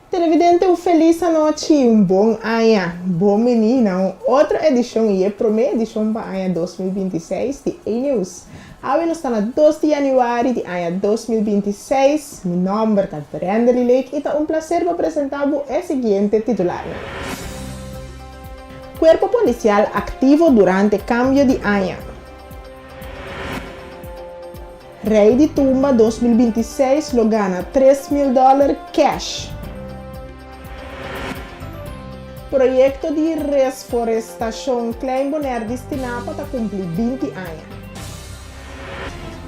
Televidente, um feliz noite, um bom ano, bom menina. Outra edição e a primeira edição para o ano 2026 de E-News. Agora nós estamos no 2 de janeiro de ano 2026. Meu nome é Fernanda Lilek e é um prazer para apresentar o seguinte titular. Cuerpo policial ativo durante cambio de ano. Rei de Tumba 2026 lo gana $3.000 cash. Projeto de reflorestação Klein Bonaire destinado para cumprir 20 anos.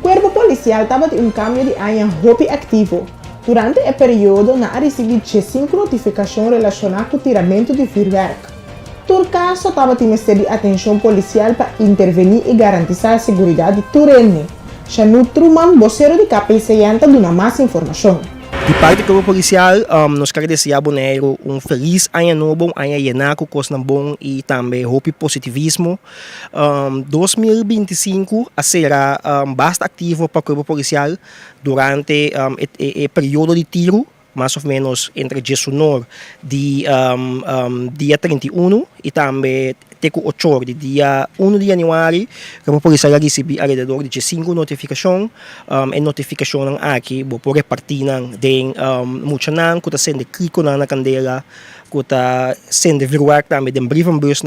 Cuerpo policial estava em um cambio de ano hopi ativo. Durante o período, não recebi 5 notificações relacionadas com o tiramento de vuurwerk. Por caso, estava de atenção policial para intervenir e garantir a segurança de Turenne. Chanu Truman, vocero de KP600, dá mais informação. De parte do corpo policial, nós queremos desejar Bonaire feliz ano novo, um ano llenaco, coisa bom e também hope positivismo. 2025 será bastante ativo para o corpo policial durante o período de tiro, mais ou menos entre 19 de dia 31 e também Teco 8 de dia 1 de januário, que a polícia recebeu alrededor de 5 notificações. E notificação aqui, por repartir de muito não, que está sendo clico na candela, que está sendo vuurwerk também de brievenbus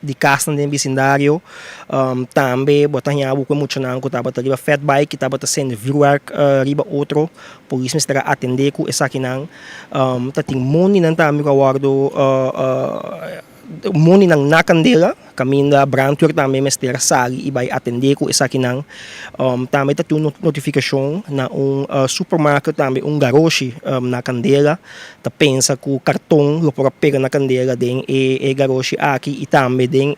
de casa de vecindário. Também, botanha com muito não, que estava riba fat bike, que estava sendo vuurwerk riba outro. Polícia está atender com essa aqui não. Tá tem money não também que guardo muni ng nakandela kami na brandwear também mestera sali e vai atender com essa aqui não também tá tendo notificação na supermarket também garage na candela tá pensa que o cartão lo para pegar na candela den garage aqui e também den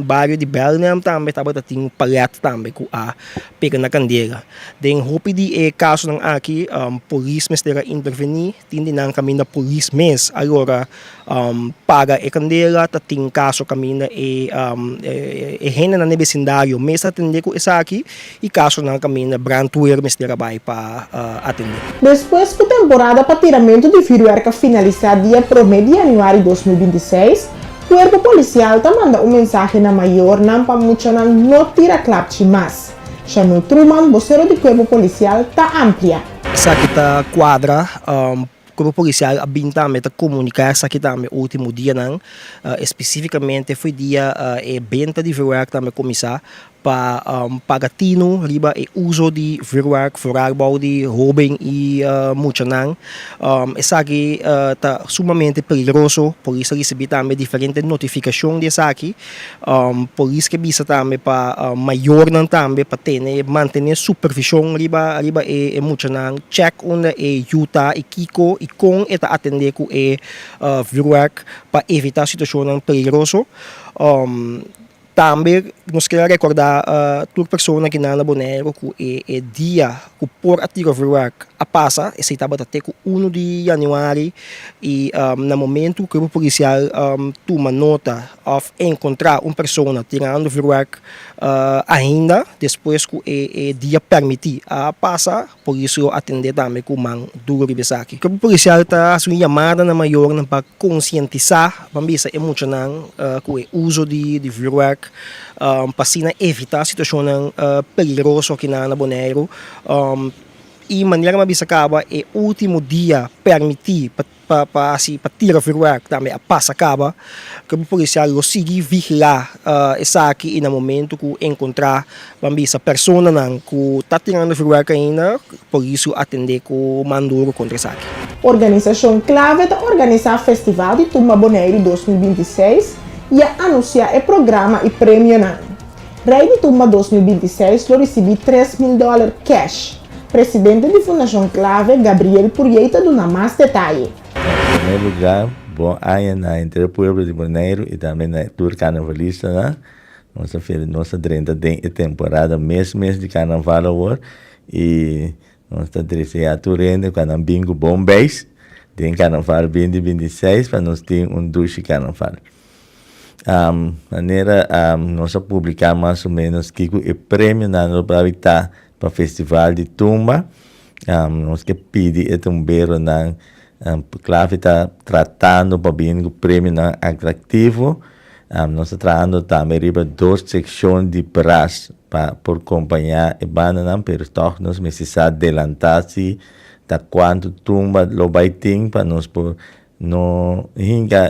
bairro de Belém também tá tem palete também com a pegar na candela den hope de caso ng aqui polícia mestera intervenir tindi nang kami na police mes agora paga candela tá tem caso kami na renda na vecindário mesa atender com essa aqui e caso na kami na brandwear mestera vai para atender. Depois que a temporada para tiramento de vuurwerk finalizar dia 1 de janeiro de 2026, o corpo policial está mandando mensagem na maior não para muito não tira clapte mais. Chanu Truman, vocero do corpo policial, está amplia. Essa aqui está quadra. Corpo policial também está comunicar essa aqui também último dia não especificamente foi dia venda de vuurwerk também começar para pagatino riba e uso de vuurwerk vooral de roubing e muito não essa aqui está sumamente perigoso polícia recebeu também diferentes notificações dessa aqui polícia que bisa também para maior não também para ter manter supervisão riba e muito não check onde Utah e Kiko e com eta atender com vuurwerk para evitar situações perigosas. Também nós queremos recordar toda pessoa que na Bonaire que é dia que por atirar vuurwerk a passa esse estava até com 1 de janeiro e no momento que o policial toma nota of encontrar uma pessoa tirando vuurwerk ainda depois que dia permitir a passa por isso atender também com mão duro de aqui. O policial está sua chamada na maior para conscientizar vamos emocionar com o uso de vuurwerk para evitar situações perigosas aqui na Bonaire e maneira mais acaba é o último dia permitir para tirar vuurwerk também a passa acaba que o policial consegue vigiar essa aqui e no momento que encontrar a pessoa que está tirando vuurwerk ainda por isso atender com manduro contra essa aqui. Organização clave para organizar o Festival de Tumba Bonaire 2026 e anunciar o programa e prêmio não. Rei de Tumba 2026 lo recebeu $3.000 cash. Presidente da Fundação Clave, Gabriel Purrieta, dá mais detalhes. Em primeiro lugar, bom ano na entre o povo de Bonaire e também na tour carnavalista, né? Nossa 30 temporada, mês de carnaval agora e nós estamos a Turende com um bingo Bombay, tem carnaval 2026 para nós ter duche carnaval. Maneira nós publicar mais ou menos que o prêmio na para o festival de Tumba nós que pedir é um beiro na clave está tratando para bem o prêmio na atrativo. Nós estamos tratando também riba 2 secções de braço por acompanhar a banana, pero toch nós precisamos adelantar-se da quanto tumba lo vai ter para nós por não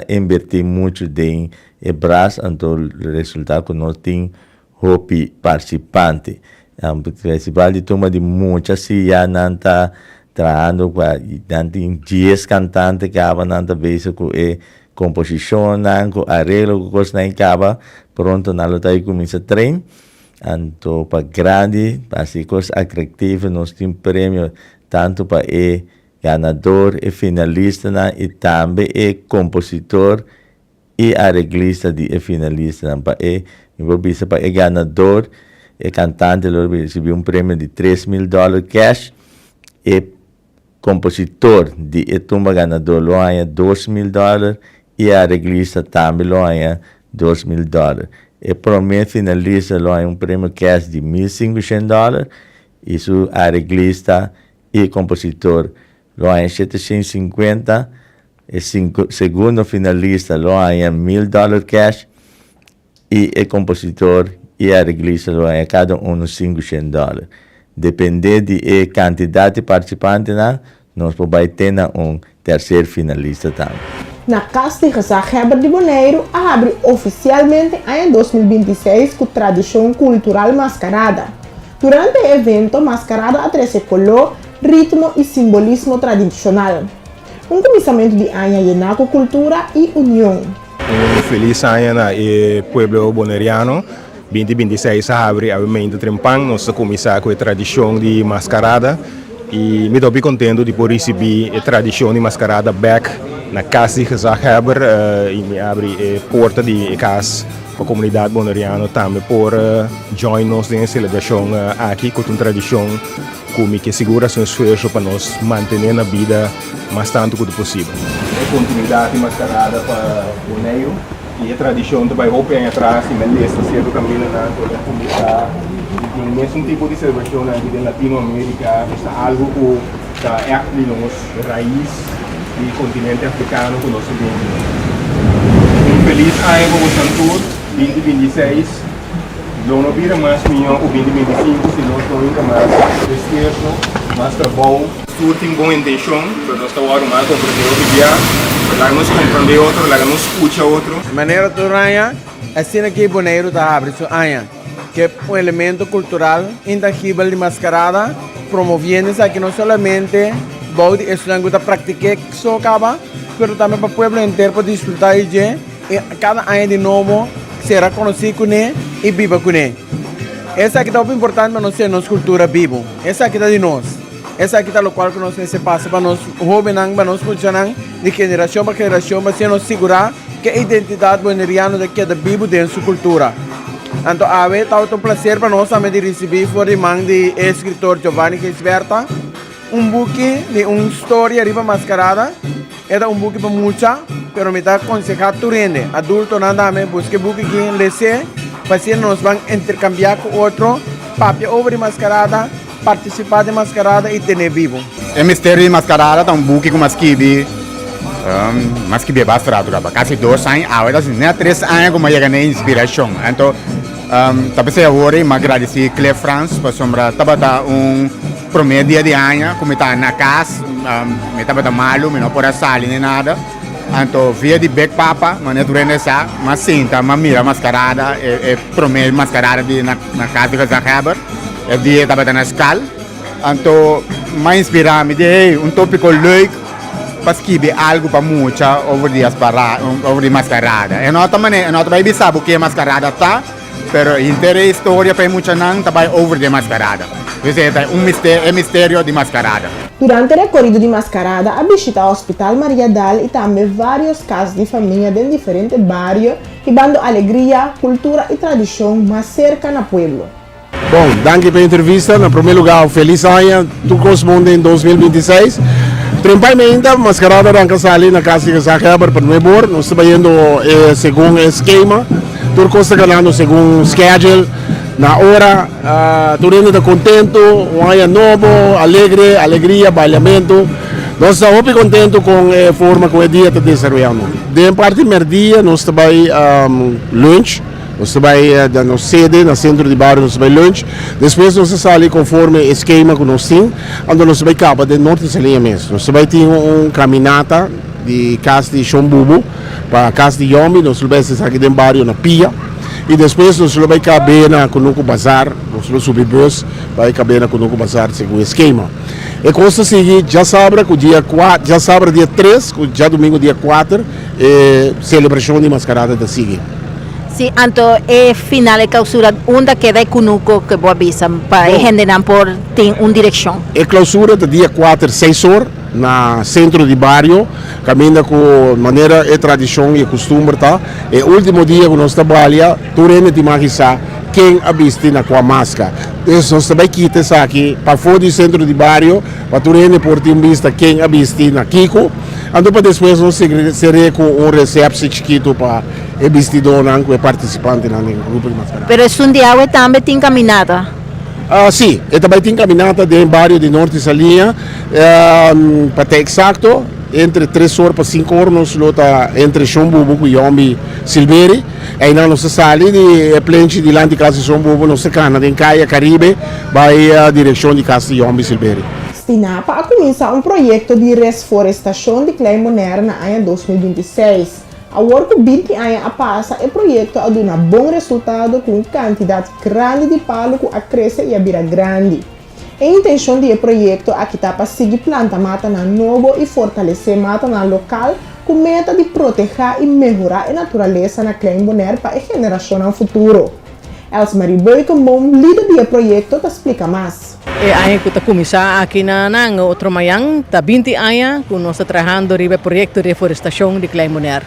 invertir muito em braço, então o resultado que nós temos hopi participante. Festival de tumba de muitas se já não está trabalhando com 10 cantantes que não vez com composição, com arreglo, com coisa não acaba, pronto na luta aí começa a treinar. Então para grande, para ser coisa atrativa, nós temos prêmio tanto para o ganador e finalista e também o compositor e arreglista de finalista. Para o ganador e cantante recebeu prêmio de $3,000 cash e compositor de tumba ganador lo ganha $2,000 e arreglista também lo ganha $2,000. E primeiro finalista lo ganha prêmio cash de $1,500 e su arreglista e compositor lo ganha $750. E segundo finalista lo ganha $1,000 cash e o compositor e arreglista lo ganha cada $500. Depende de quantidade de participantes, nós podemos ter terceiro finalista também. Na Casa de Gezagheber de Bonaire, abre oficialmente em 2026 com tradição cultural mascarada. Durante o evento, mascarada atrecolou ritmo e simbolismo tradicional. Começamento de ano llena com cultura e união. Feliz ano e pueblo bonaireano. 2026 abre a momento trempang, nós começamos com a tradição de mascarada e me estou bem contente de poder receber a tradição de mascarada back na Casa de Gezagheber e me abre a porta de casa para a comunidade bonaireana também por join nos na celebração aqui com uma tradição que segura seu esforço para nós manter na vida mais tanto quanto possível. A continuidade de mascarada para Bonaire e a tradição também roupa atrás e melhor cedo também na comunidade. O mesmo tipo de celebração aqui na Latinoamérica é algo que está aqui nos raiz do continente africano que nós temos. Feliz ano para o Santur 2026. Não vira mais melhor o 2025 se nós não ainda mais esforço, mais trabalho. Surtem boa intenção, mas nós estamos agora mais compreender outro dia. Lá nos compreender outro, lá nos escuta outro. De maneira toda assim aqui Bonaire está abrindo que é um elemento cultural intangível de mascarada, promovendo aqui não somente o estudante que pratica só acaba, mas também para o povo inteiro para desfrutar de e cada ano de novo será conhecido com ele e viva com ele. Essa aqui é muito importante para nós ter nossa cultura viva. Essa aqui é de nós. Essa aqui é o qual que nós se passa para nós jovens, para nós funcionar de geração para geração, para se nos segurar que a identidade bonairiana daqui é viva dentro da sua cultura. Então, é um prazer para nós também de receber por mão do escritor Giovanni Gesverta buque de uma história riba mascarada. É buque para muita, mas me dá aconselhado turende. Adulto nada me busque buque que lê para se nós vamos intercambiar com outro, papel over mascarada, participar de mascarada e ter vivo. O mistério de mascarada é buque com masquibi bastante rápido, quase 2 anos, agora nem 3 anos como chega na inspiração. Então, talvez agora eu agradecer Claire France para sombra tabata primeiro dia de ano, como está na casa, me estava malo, me não pode sair nem nada. Então, via de back papa, mas não durante essa, mas sinta, mas mira mascarada, primeiro mascarada na casa de Gezagheber, o dia estava na escala. Então, me inspirou, me deu tópico leuk, para escrever algo para muita over de mascarada. E nós também sabemos o que é mascarada tá, mas inteira história para muita não também over de mascarada. É mistério de mascarada. Durante o recorrido de mascarada, a visita ao Hospital Maria Dal e também vários casas de família de diferentes bairros, levando alegria, cultura e tradição mais cerca no pueblo. Bom, danke pela entrevista. No primeiro lugar, feliz ano, tudo corresponde em 2026. Principalmente, a mascarada arranca ali na Casa de Gezagheber para Nuebor. Nós estamos indo segundo esquema, tudo está ganhando segundo schedule. Na hora, todo mundo está contento, um ano novo, alegre, alegria, bailamento. Nós estamos muito contentes com a forma como o dia está desenvolvendo. De parte do dia, nós estamos lunch, nós estamos na sede, no centro de bairro, nós estamos lunch. Depois nós estamos ali conforme o esquema que nós temos, onde nós estamos capa de norte de linha mesmo. Nós estamos tendo caminata de casa de Chombubu para casa de Yomi, nós estamos aqui dentro do bairro na Pia. E depois nós vamos caber na Kunuku Bazar, nós vamos subir bus, vai caber na Kunuku Bazar segundo o esquema. E costa seguir, já sabe que o dia 4, já sabe dia 3, já domingo dia 4, celebração de mascarada da seguir. Sí, então é final de clausura, onde queda é Kunuko que vou avisar para a gente não por ter uma direção. É clausura do dia 4, 6 horas, na centro de bairro, caminha com maneira e tradição e costume, tá? É o último dia que nós trabalhamos, turene de magistrar quem abiste na com a máscara. Então nós também quitamos aqui para fora do centro de bairro, para turene por ter vista quem abiste na Kiko. Então para depois nós seremos com um recepção chiquito para o vestidor com o participante no grupo de mascarada. Pero é um dia também tem caminhada. Sim, e também tem caminhada dentro do bairro de Norte Salinha, para ter exato, entre 3 horas para 5 horas, nós lutamos entre Chombubu e Yomi Silveri, e aí nós saímos de plente de lá de casa de Chombubu, nós cana em Caia Caribe, vai a direção de casa de Yomi Silveri. Destinada a começar um projeto de reflorestação de Claymoner na ano 2026. A work 20 anos a passa, o projeto a dar um bom resultado com quantidade grande de palo que a crescer e a virar grande. A intenção do projeto é que para seguir planta mata na novo e fortalecer mata na local com meta de proteger e melhorar a natureza na Claymoner para a geração no futuro. Elsmarie Boykenboom, líder do projeto, te explica mais. Ayon ko ta kumisa aqui na outro mayang ta 20 anos que nós estamos trabalhando no projeto de reforestação de Claymoner.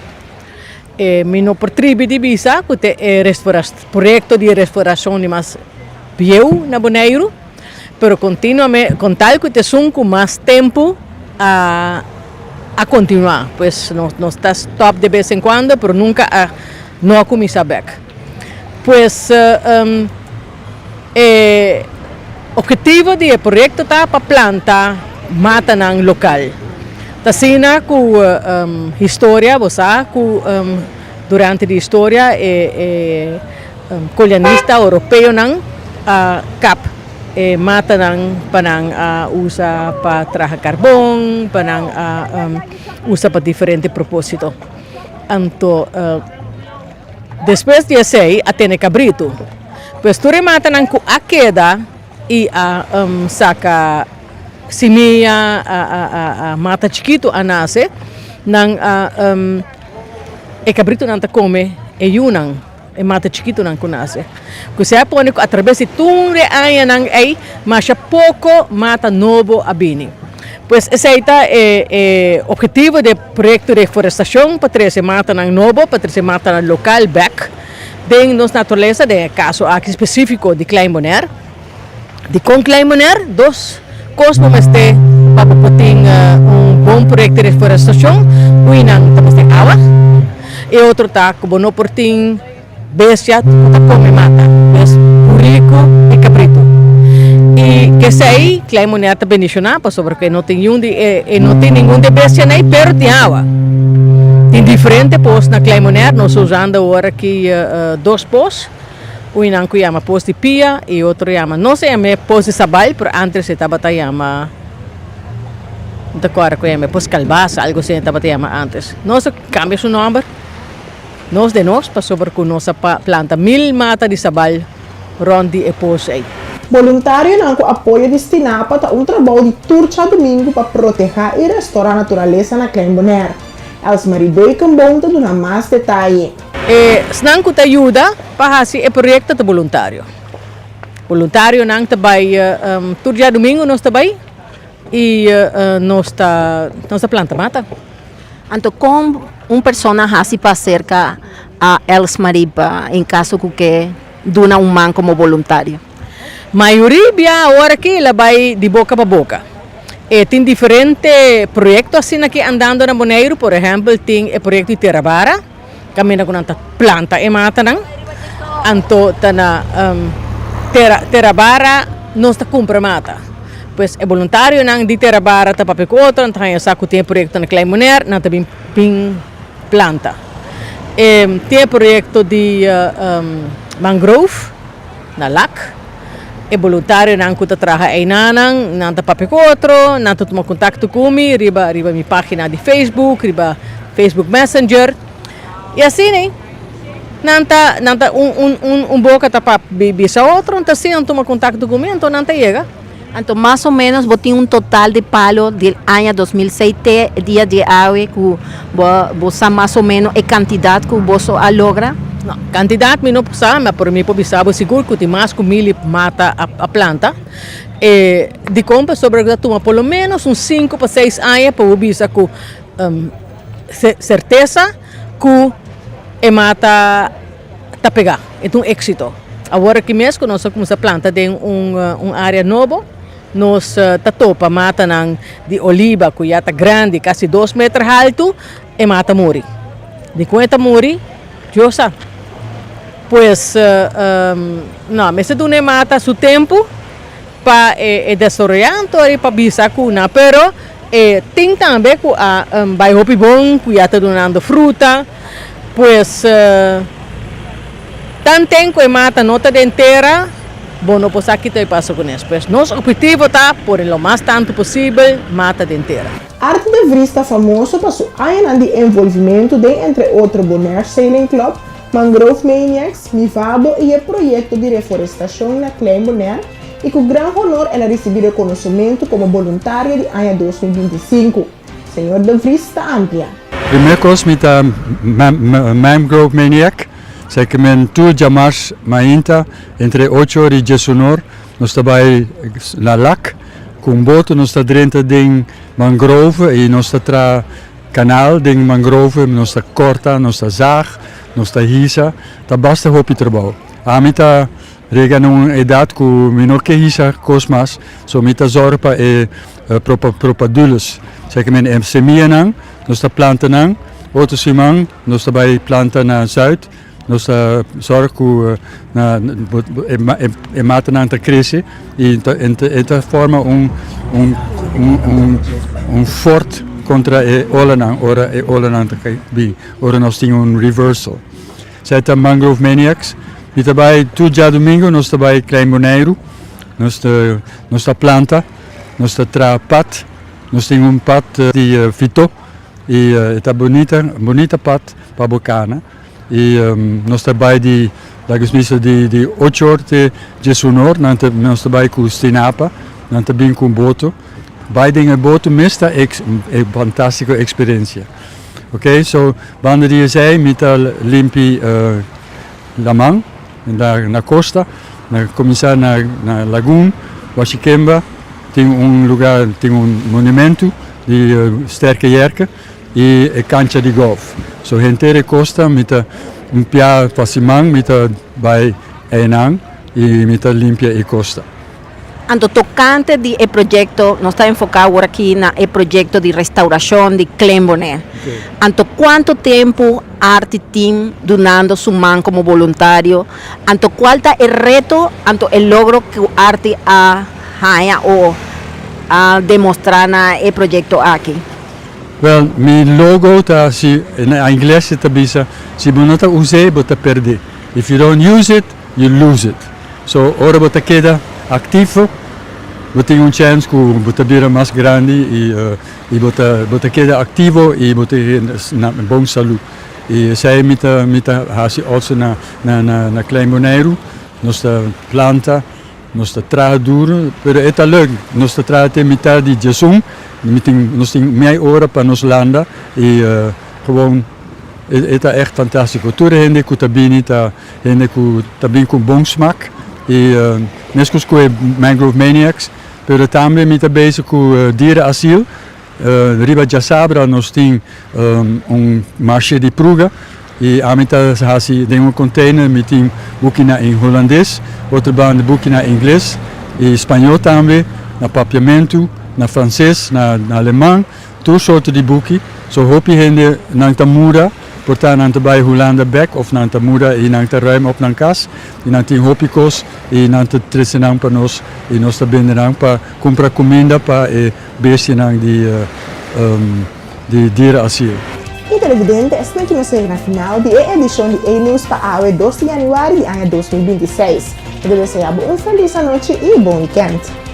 Mino por tribo de visa que te projeto de restauração de mais bieu na Bonaire, pero continuamente com tal que te sum com mais tempo a continuar, pues não está stop de vez em quando, pero nunca não começa back. Pues o objetivo do projeto está para plantar mata nang local. Tasina ku história, você ku durante a história colonista europeu nang cap mata nang panang usa para trazer carbão, panang usa para diferente propósito. Anto depois de sei até cabrito. Pues tu remata nang ku akeda e saca simia a mata chiquito a nasce nang e cabrito não ta come e yunang e mata chiquito nang kunase que se pone através de tunre aya nang mas pouco mata novo abini. Pues esse é o objetivo do projeto de reflorestação para trazer mata nang novo, para trazer mata nang local back dentro da natureza de caso aqui específico de Claymoner. De com Claymoner, dos coisas este para poder bom projeto de reflorestação, um tapos de água e outro tá como não por tem bestia tá come mata, es rico e cabrito. E que sei Claymoner tá bendicionado, porque não tem nenhum de bestia nem perto de água. Tem diferente pos na Claymoner, nós usando agora aqui dois pos. Um que chama pos de pia e outro chama, não se chama pos de sabal, pero antes se estava chama não agora que chama pos calbasa, algo assim estava chama antes. Nós cambia o nome, nós de nós passou porque nossa planta 1000 mata de sabal rondi e pos aí. Voluntário não com apoio destinado para um trabalho de turcha domingo para proteger e restaurar a natureza na Claymoner. Elsmarie Boykenboom te dá mais detalhe. Senang ko ajuda para fazer o projeto de voluntário. Voluntário não também todo dia domingo nós também e nós planta mata. Então como uma pessoa se acerca a Elsmarie em caso que dona man como voluntário? Maioria agora que ela vai de boca para boca. Tem diferentes projetos assim aqui andando na Bonaire, por exemplo, tem o projeto de Terabara, caminha com tanta planta e mata nang, anto tana terabara não está cumpre mata. Pois é voluntário não de terabara tá papel outro, então eu saco tem projeto na Klein Bonaire, não tá bem planta. Tem projeto de mangrove na lac. É voluntário não que trabalha aí não tá papel outro, não tá tomar contato comigo, riba minha página de Facebook, riba Facebook Messenger. E assim, né? Não tá boca tá para bisa outro, então se não toma contato comigo, então não tá chega. Então, mais ou menos, você tem total de palo do ano 2006, dia de água, que você mais ou menos a quantidade que você logra? Não, quantidade não sabe, mas por mim pode saber seguro que tem mais que 1000 mata a planta. De compra sobre que toma pelo menos 5 para 6 anos para bisa com certeza que a mata tá pegar. É um êxito. Agora que mesmo nós começamos a planta tem área nova, nós tá topa mata de oliva que já tá grande, quase 2 metros alto, e mata morre. De quanto morre, eu sei. Pues, não, mas se tu não mata seu tempo para desorientar e para bisa cuna, pero tem também que vai hopi bom, que já está dando fruta, pues tanto tempo que mata nota de inteira, bom, não posso aqui ter passo com isso. Pues, nosso objetivo está por o mais tanto possível mata de inteira. Arte de Vrista famoso para seu ano de envolvimento de entre outros Bonaire Sailing Club, Mangrove Maniacs, Mivabo e o projeto de reflorestação na Klein Bonaire e com grande honor ela recebeu reconhecimento como voluntária de ano 2025. Senhor de Vrista amplia. Primeiro coisa, Mangrove Maniac, sei que men tu jamas mainta entre 8 e 19 nós trabalhamos na lac com boto nós está dentro de mangrove e nós está tra canal de mangrove nós está corta nós está zag nós está hisa tá basta hopi trabalho a mim tá rega numa idade que me não quer hisa cosmas so me tá zorga para propadulas sei que men semia não nós está planta não outro simão nós trabalhamos planta na zuid nós zorg que mata não tá cresce e então forma forte contra ora nós temos reversal. Zij zijn Mangrove Maniacs. E também todo dia domingo nós também Klein Bonaire, nós planta, nós pat, nós temos pat de fito e está bonita pat para bocana. E nós também de de 8 horas de sonor, nós também com Stinapa, nós também com boto. Bij dingen boten mist dat een fantastische experiência. Oké, so wanneer je zei met limpi Lamang, na costa, na começar na lagoon, Washikemba, tem lugar, tem monumento de sterke jerken e cancha de golf. So hentere costa met pia Pasimang, met bij Einang e met limpia e costa. Anto tocante de projeto, nós está enfocado agora aqui na projeto de restauração de Klein Bonaire. Okay. Anto quanto tempo arte team donando su man como voluntário? Anto qual está o reto, anto o logro que o arte a ou a demonstrar na projeto aqui? Well, mi logo tá se em inglês está bisa, se você não usa, você perde. If you don't use it, you lose it. So, ora você queda ativo, você tem chance que você vira mais grande e você queda ativo e você tem boa saúde. E sai mita hasi also na Klein Bonaire, nós planta, nós trabalha duro, pero é leuk, nós trabalha até metade de Jason, nós tem meia hora para nos landa e gewoon é echt fantástico. Tudo gente que tá bem, gente que tá bem com bom smaak. E nescos com Mangrove Maniacs, pero também me está bezig com dierenasiel. Riba de Sabra nós tem marché de pruga e a mim tem container met tem boekina em holandês, outra banda boekina em inglês e espanhol também, na papiamento, na francês, na alemão, tudo sorte de boeki. So hopi gente não tá muda portar nang tabay hulanda back of nang tamuda e nang ruim op nang kas e nang ting hopikos e nang tresinang pa nos e nos tabenderang pa comprar comida pa e besti nang di dierenasiel. E televidente, esta aqui nos na final de edição de A-News para a 2 de januário de ano 2026. Eu desejo uma feliz noite e bom weekend.